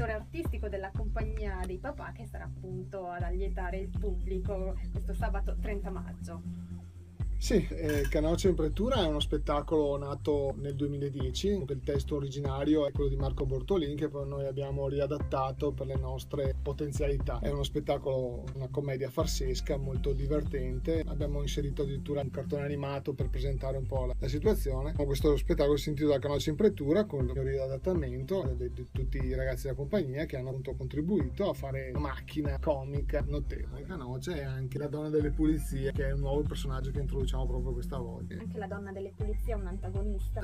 direttore artistico della Compagnia dei Papà, che sarà appunto ad allietare il pubblico questo sabato 30 maggio. Sì, Canonica in Pretura è uno spettacolo nato nel 2010, il testo originario è quello di Marco Bortolin che poi noi abbiamo riadattato per le nostre potenzialità. È uno spettacolo, una commedia farsesca molto divertente, abbiamo inserito addirittura un cartone animato per presentare un po' la situazione. Questo spettacolo si intitola Canonica in Pretura con il riadattamento di tutti i ragazzi della compagnia che hanno appunto contribuito a fare una macchina comica notevole. Canonica è anche la donna delle pulizie, che è un nuovo personaggio che introduciamo proprio questa volta. Anche la donna delle pulizie è un antagonista.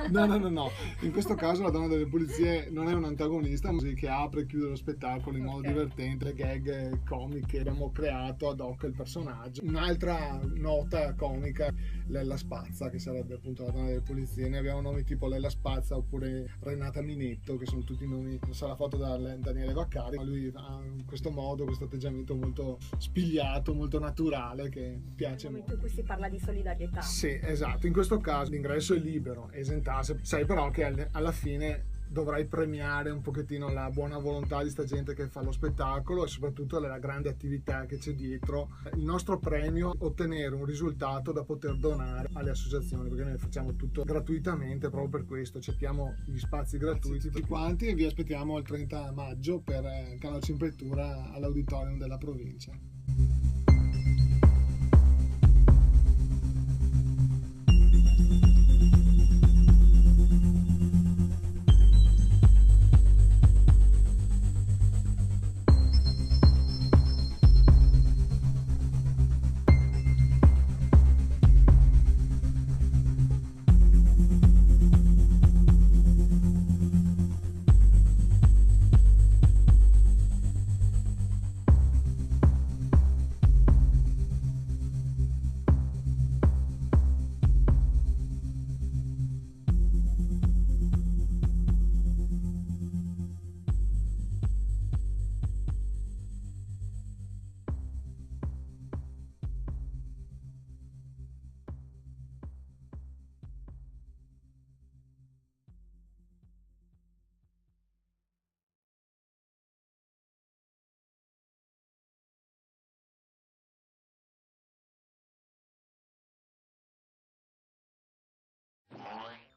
No. In questo caso la donna delle pulizie non è un antagonista, ma che apre e chiude lo spettacolo in modo divertente, le gag comiche. Abbiamo creato ad hoc il personaggio. Un'altra nota comica, Lella Spazza, che sarebbe appunto la donna delle pulizie. Ne abbiamo nomi tipo Lella Spazza oppure Renata Minetto, che sono tutti nomi. Sarà fatto da Daniele Vaccari, ma lui ha questo modo, questo atteggiamento molto spigliato, molto naturale, che piace molto. In cui si parla di solidarietà. Sì, esatto. In questo caso l'ingresso è libero, esentarsi. Sai però che alla fine dovrai premiare un pochettino la buona volontà di sta gente che fa lo spettacolo e soprattutto la grande attività che c'è dietro. Il nostro premio è ottenere un risultato da poter donare alle associazioni, perché noi facciamo tutto gratuitamente proprio per questo, cerchiamo gli spazi gratuiti tutti quanti e vi aspettiamo il 30 maggio per Canonica in Pretura all'auditorium della Provincia.